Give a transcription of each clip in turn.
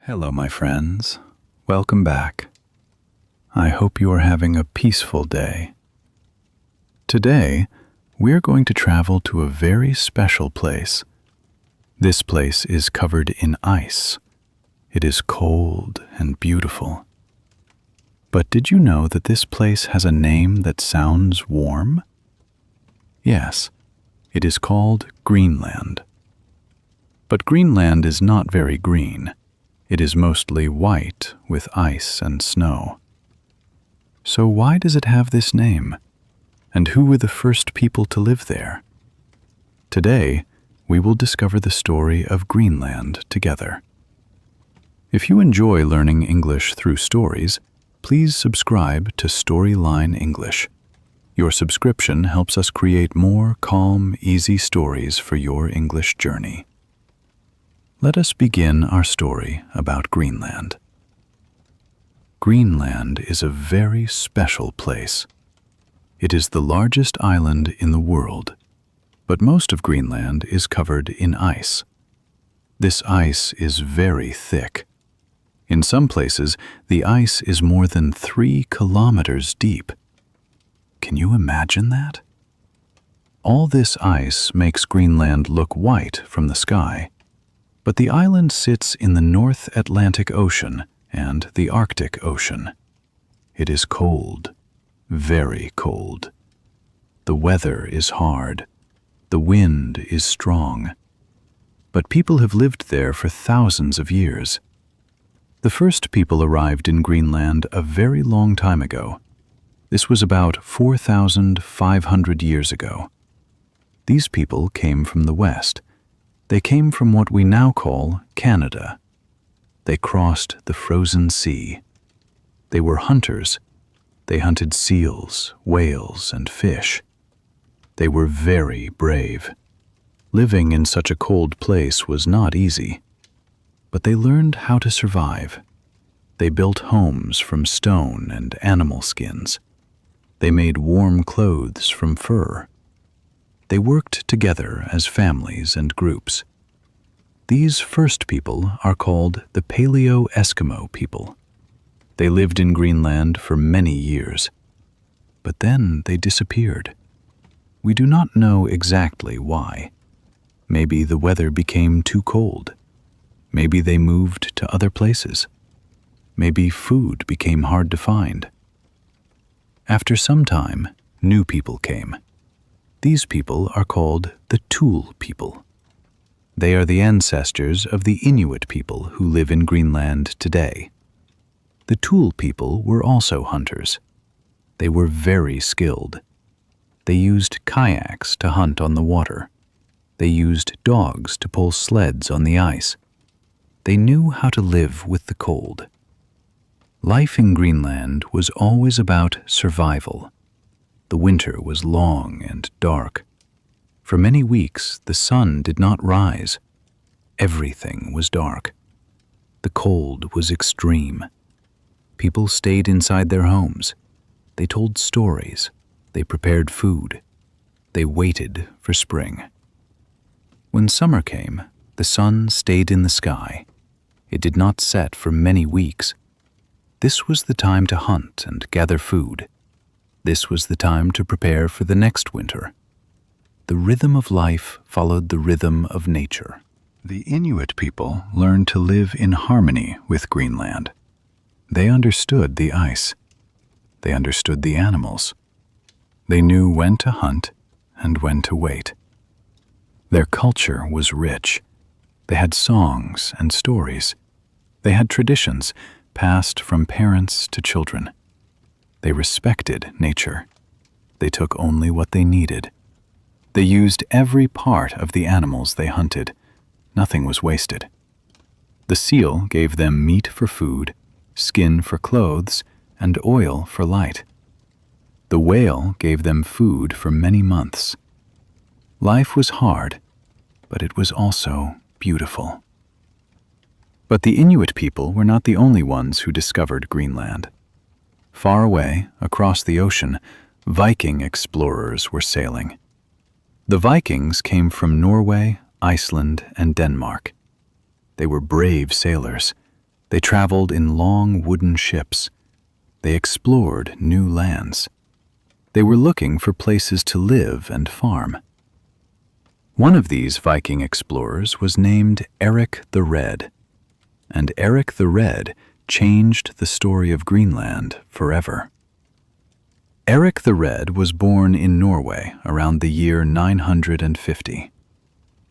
Hello, my friends. Welcome back. I hope you are having a peaceful day. Today, we're going to travel to a very special place. This place is covered in ice. It is cold and beautiful. But did you know that this place has a name that sounds warm? Yes, it is called Greenland. But Greenland is not very green. It is mostly white with ice and snow. So why does it have this name? And who were the first people to live there? Today, we will discover the story of Greenland together. If you enjoy learning English through stories, please subscribe to Storyline English. Your subscription helps us create more calm, easy stories for your English journey. Let us begin our story about Greenland. Greenland is a very special place. It is the largest island in the world, but most of Greenland is covered in ice. This ice is very thick. In some places, the ice is more than 3 kilometers deep. Can you imagine that? All this ice makes Greenland look white from the sky. But the island sits in the North Atlantic Ocean and the Arctic Ocean. It is cold, very cold. The weather is hard. The wind is strong. But people have lived there for thousands of years. The first people arrived in Greenland a very long time ago. This was about 4,500 years ago. These people came from the west. They came from what we now call Canada. They crossed the frozen sea. They were hunters. They hunted seals, whales, and fish. They were very brave. Living in such a cold place was not easy. But they learned how to survive. They built homes from stone and animal skins. They made warm clothes from fur. They worked together as families and groups. These first people are called the Paleo-Eskimo people. They lived in Greenland for many years, but then they disappeared. We do not know exactly why. Maybe the weather became too cold. Maybe they moved to other places. Maybe food became hard to find. After some time, new people came. These people are called the Thule people. They are the ancestors of the Inuit people who live in Greenland today. The Thule people were also hunters. They were very skilled. They used kayaks to hunt on the water. They used dogs to pull sleds on the ice. They knew how to live with the cold. Life in Greenland was always about survival. The winter was long and dark. For many weeks, the sun did not rise. Everything was dark. The cold was extreme. People stayed inside their homes. They told stories. They prepared food. They waited for spring. When summer came, the sun stayed in the sky. It did not set for many weeks. This was the time to hunt and gather food. This was the time to prepare for the next winter. The rhythm of life followed the rhythm of nature. The Inuit people learned to live in harmony with Greenland. They understood the ice. They understood the animals. They knew when to hunt and when to wait. Their culture was rich. They had songs and stories. They had traditions passed from parents to children. They respected nature. They took only what they needed. They used every part of the animals they hunted. Nothing was wasted. The seal gave them meat for food, skin for clothes, and oil for light. The whale gave them food for many months. Life was hard, but it was also beautiful. But the Inuit people were not the only ones who discovered Greenland. Far away, across the ocean, Viking explorers were sailing. The Vikings came from Norway, Iceland, and Denmark. They were brave sailors. They traveled in long wooden ships. They explored new lands. They were looking for places to live and farm. One of these Viking explorers was named Erik the Red, and Erik the Red changed the story of Greenland forever. Erik the Red was born in Norway around the year 950.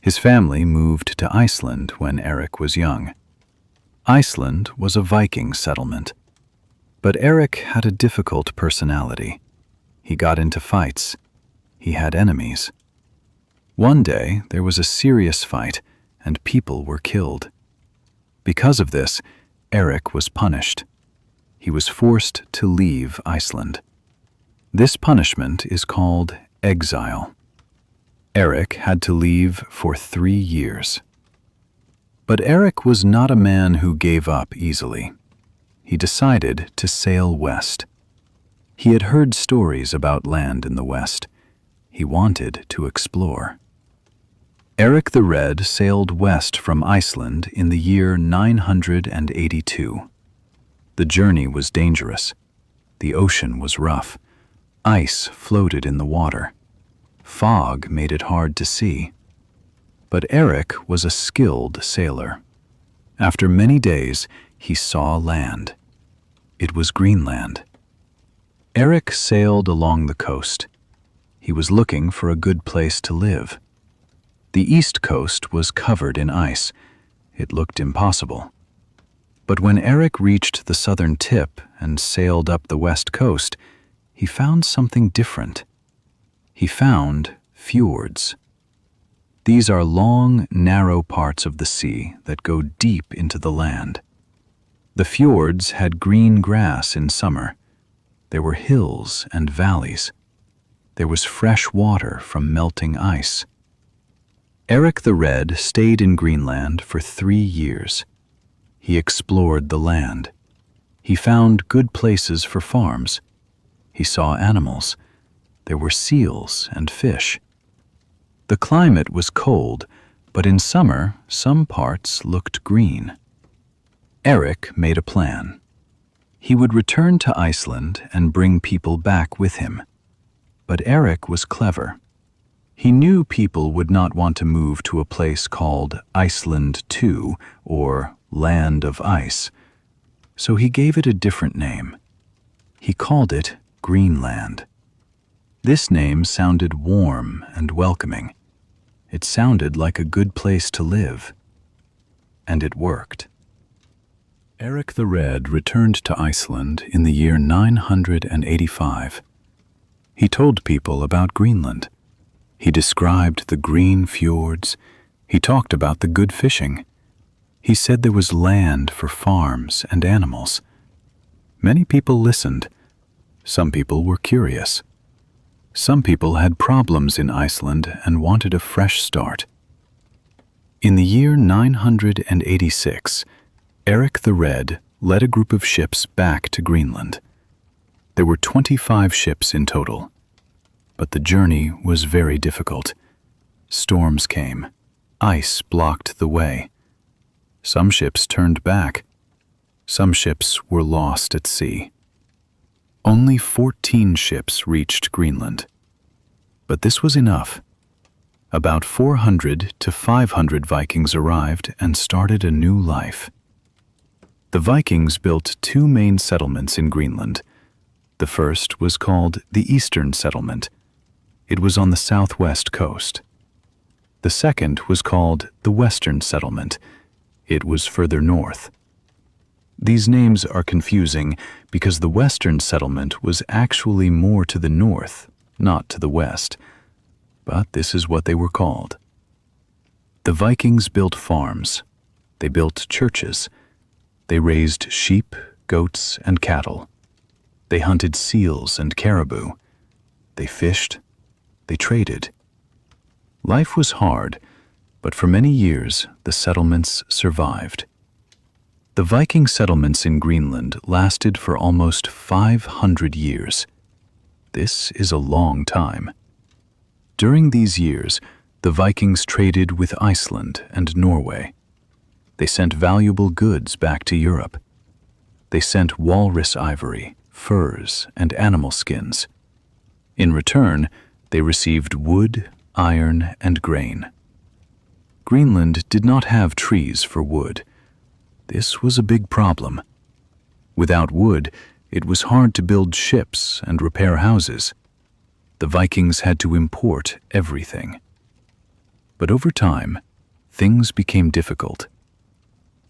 His family moved to Iceland when Erik was young. Iceland was a Viking settlement, but Erik had a difficult personality. He got into fights. He had enemies. One day, there was a serious fight, and people were killed. Because of this, Erik was punished. He was forced to leave Iceland. This punishment is called exile. Erik had to leave for 3 years. But Erik was not a man who gave up easily. He decided to sail west. He had heard stories about land in the west. He wanted to explore. Erik the Red sailed west from Iceland in the year 982. The journey was dangerous. The ocean was rough. Ice floated in the water. Fog made it hard to see. But Erik was a skilled sailor. After many days, he saw land. It was Greenland. Erik sailed along the coast. He was looking for a good place to live. The east coast was covered in ice. It looked impossible. But when Erik reached the southern tip and sailed up the west coast, he found something different. He found fjords. These are long, narrow parts of the sea that go deep into the land. The fjords had green grass in summer. There were hills and valleys. There was fresh water from melting ice. Erik the Red stayed in Greenland for 3 years. He explored the land. He found good places for farms. He saw animals. There were seals and fish. The climate was cold, but in summer, some parts looked green. Erik made a plan. He would return to Iceland and bring people back with him. But Erik was clever. He knew people would not want to move to a place called Iceland II, or Land of Ice, so he gave it a different name. He called it Greenland. This name sounded warm and welcoming. It sounded like a good place to live. And it worked. Erik the Red returned to Iceland in the year 985. He told people about Greenland. He described the green fjords. He talked about the good fishing. He said there was land for farms and animals. Many people listened. Some people were curious. Some people had problems in Iceland and wanted a fresh start. In the year 986, Erik the Red led a group of ships back to Greenland. There were 25 ships in total. But the journey was very difficult. Storms came. Ice blocked the way. Some ships turned back. Some ships were lost at sea. Only 14 ships reached Greenland. But this was enough. About 400 to 500 Vikings arrived and started a new life. The Vikings built 2 main settlements in Greenland. The first was called the Eastern Settlement. It was on the southwest coast. The second was called the Western Settlement. It was further north. These names are confusing because the Western Settlement was actually more to the north, not to the west. But this is what they were called. The Vikings built farms. They built churches. They raised sheep, goats, and cattle. They hunted seals and caribou. They fished. They traded. Life was hard, but for many years the settlements survived. The Viking settlements in Greenland lasted for almost 500 years. This is a long time. During these years, the Vikings traded with Iceland and Norway. They sent valuable goods back to Europe. They sent walrus ivory, furs, and animal skins. In return, they received wood, iron, and grain. Greenland did not have trees for wood. This was a big problem. Without wood, it was hard to build ships and repair houses. The Vikings had to import everything. But over time, things became difficult.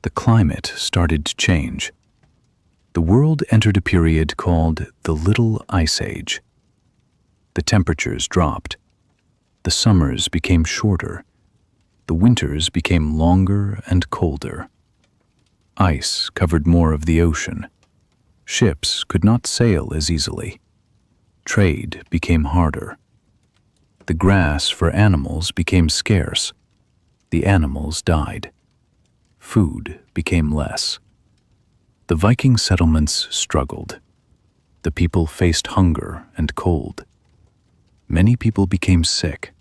The climate started to change. The world entered a period called the Little Ice Age. The temperatures dropped. The summers became shorter. The winters became longer and colder. Ice covered more of the ocean. Ships could not sail as easily. Trade became harder. The grass for animals became scarce. The animals died. Food became less. The Viking settlements struggled. The people faced hunger and cold. Many people became sick.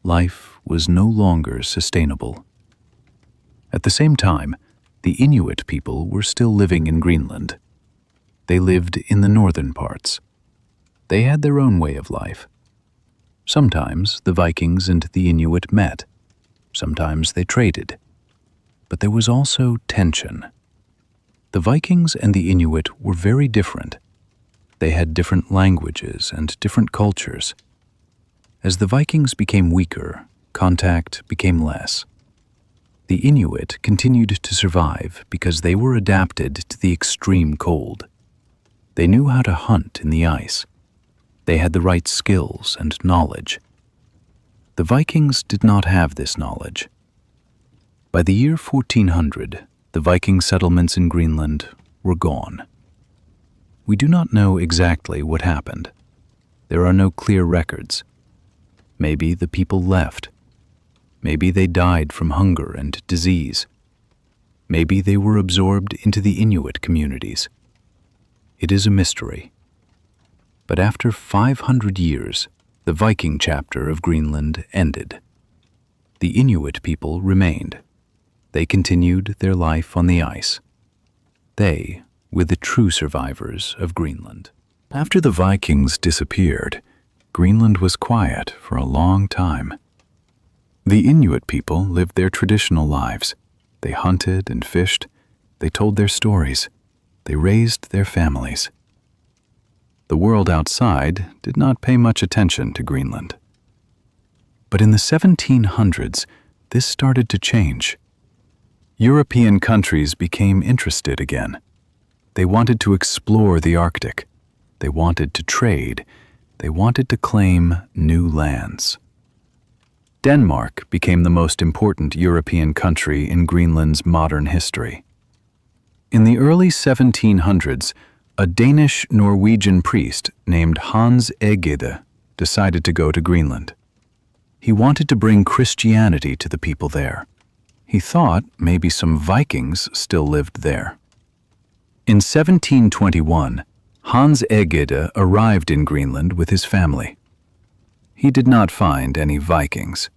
Life was no longer sustainable. At the same time, the Inuit people were still living in Greenland. They lived in the northern parts. They had their own way of life. Sometimes the Vikings and the Inuit met. Sometimes they traded. But there was also tension. The Vikings and the Inuit were very different. They had different languages and different cultures. As the Vikings became weaker, contact became less. The Inuit continued to survive because they were adapted to the extreme cold. They knew how to hunt in the ice. They had the right skills and knowledge. The Vikings did not have this knowledge. By the year 1400, the Viking settlements in Greenland were gone. We do not know exactly what happened. There are no clear records. Maybe the people left. Maybe they died from hunger and disease. Maybe they were absorbed into the Inuit communities. It is a mystery. But after 500 years, the Viking chapter of Greenland ended. The Inuit people remained. They continued their life on the ice. They were the true survivors of Greenland. After the Vikings disappeared, Greenland was quiet for a long time. The Inuit people lived their traditional lives. They hunted and fished. They told their stories. They raised their families. The world outside did not pay much attention to Greenland. But in the 1700s, this started to change. European countries became interested again. They wanted to explore the Arctic. They wanted to trade. They wanted to claim new lands. Denmark became the most important European country in Greenland's modern history. In the early 1700s, a Danish-Norwegian priest named Hans Egede decided to go to Greenland. He wanted to bring Christianity to the people there. He thought maybe some Vikings still lived there. In 1721, Hans Egede arrived in Greenland with his family. He did not find any Vikings,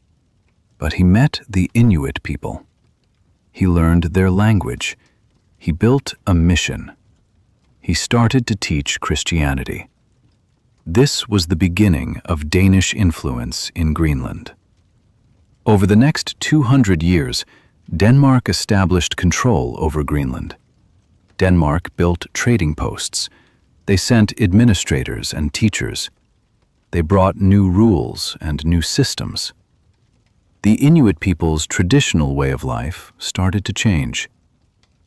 but he met the Inuit people. He learned their language. He built a mission. He started to teach Christianity. This was the beginning of Danish influence in Greenland. Over the next 200 years, Denmark established control over Greenland. Denmark built trading posts. They sent administrators and teachers. They brought new rules and new systems. The Inuit people's traditional way of life started to change.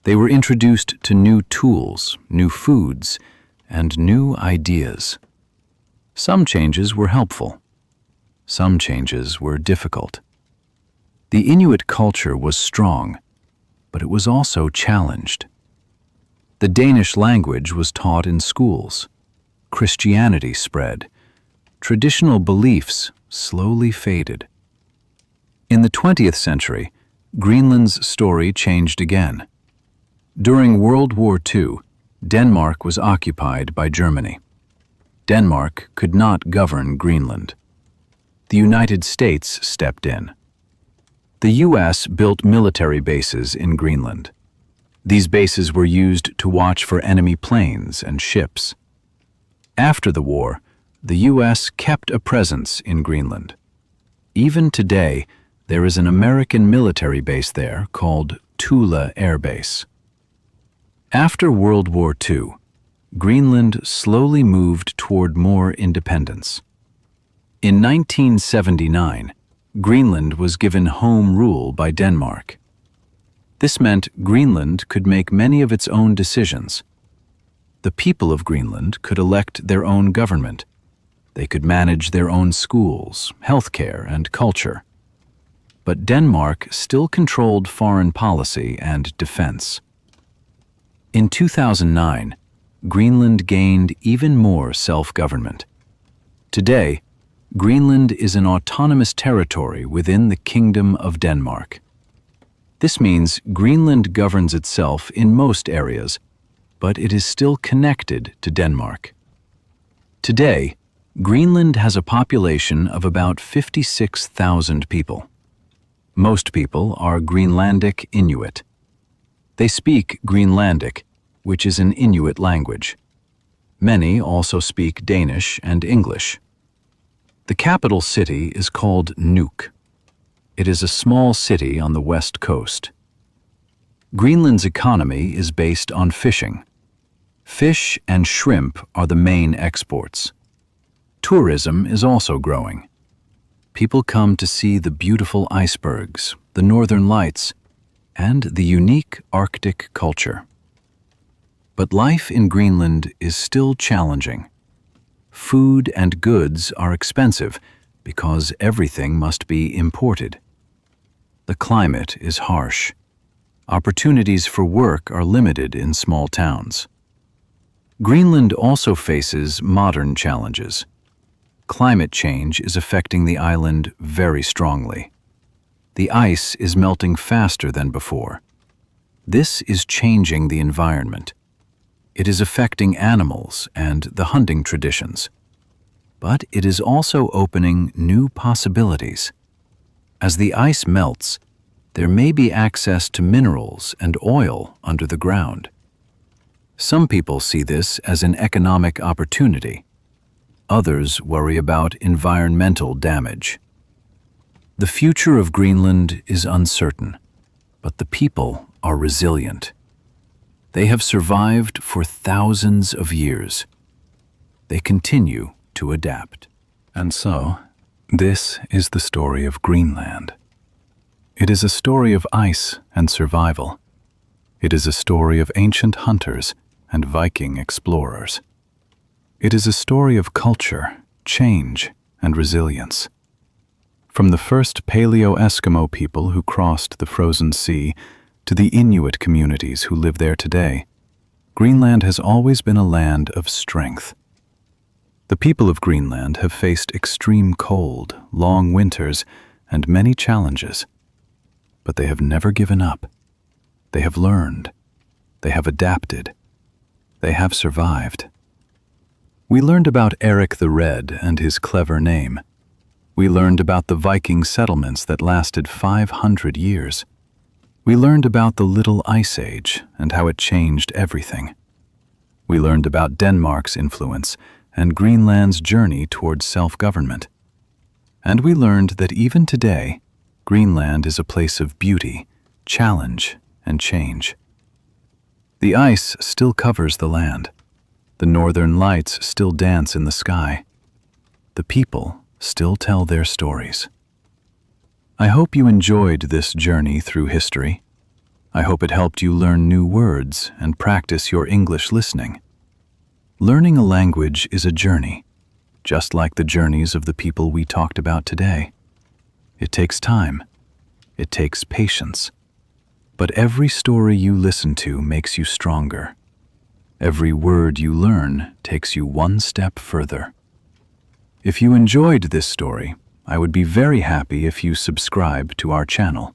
They were introduced to new tools, new foods, and new ideas. Some changes were helpful. Some changes were difficult. The Inuit culture was strong, but it was also challenged. The Danish language was taught in schools. Christianity spread. Traditional beliefs slowly faded. In the 20th century, Greenland's story changed again. During World War II, Denmark was occupied by Germany. Denmark could not govern Greenland. The United States stepped in. The U.S. built military bases in Greenland. These bases were used to watch for enemy planes and ships. After the war, the U.S. kept a presence in Greenland. Even today, there is an American military base there called Tula Air Base. After World War II, Greenland slowly moved toward more independence. In 1979, Greenland was given home rule by Denmark. This meant Greenland could make many of its own decisions. The people of Greenland could elect their own government. They could manage their own schools, healthcare, and culture. But Denmark still controlled foreign policy and defense. In 2009, Greenland gained even more self-government. Today, Greenland is an autonomous territory within the Kingdom of Denmark. This means Greenland governs itself in most areas, but it is still connected to Denmark. Today, Greenland has a population of about 56,000 people. Most people are Greenlandic Inuit. They speak Greenlandic, which is an Inuit language. Many also speak Danish and English. The capital city is called Nuuk. It is a small city on the west coast. Greenland's economy is based on fishing. Fish and shrimp are the main exports. Tourism is also growing. People come to see the beautiful icebergs, the northern lights, and the unique Arctic culture. But life in Greenland is still challenging. Food and goods are expensive because everything must be imported. The climate is harsh. Opportunities for work are limited in small towns. Greenland also faces modern challenges. Climate change is affecting the island very strongly. The ice is melting faster than before. This is changing the environment. It is affecting animals and the hunting traditions. But it is also opening new possibilities. As the ice melts, there may be access to minerals and oil under the ground. Some people see this as an economic opportunity. Others worry about environmental damage. The future of Greenland is uncertain, but the people are resilient. They have survived for thousands of years. They continue to adapt. And so, this is the story of Greenland. It is a story of ice and survival. It is a story of ancient hunters and Viking explorers. It is a story of culture, change, and resilience. From the first Paleo-Eskimo people who crossed the frozen sea to the Inuit communities who live there today, Greenland has always been a land of strength. The people of Greenland have faced extreme cold, long winters, and many challenges. But they have never given up. They have learned. They have adapted. They have survived. We learned about Erik the Red and his clever name. We learned about the Viking settlements that lasted 500 years. We learned about the Little Ice Age and how it changed everything. We learned about Denmark's influence and Greenland's journey towards self-government. And we learned that even today, Greenland is a place of beauty, challenge, and change. The ice still covers the land. The northern lights still dance in the sky. The people still tell their stories. I hope you enjoyed this journey through history. I hope it helped you learn new words and practice your English listening. Learning a language is a journey, just like the journeys of the people we talked about today. It takes time. It takes patience. But every story you listen to makes you stronger. Every word you learn takes you one step further. If you enjoyed this story, I would be very happy if you subscribe to our channel.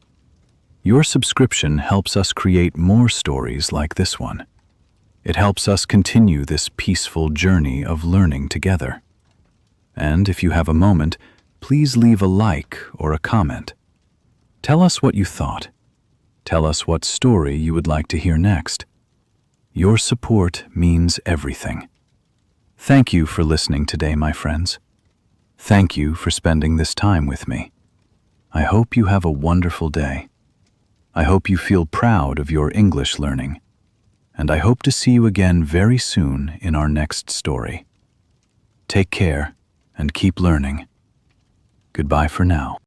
Your subscription helps us create more stories like this one. It helps us continue this peaceful journey of learning together. And if you have a moment, please leave a like or a comment. Tell us what you thought. Tell us what story you would like to hear next. Your support means everything. Thank you for listening today, my friends. Thank you for spending this time with me. I hope you have a wonderful day. I hope you feel proud of your English learning. And I hope to see you again very soon in our next story. Take care and keep learning. Goodbye for now.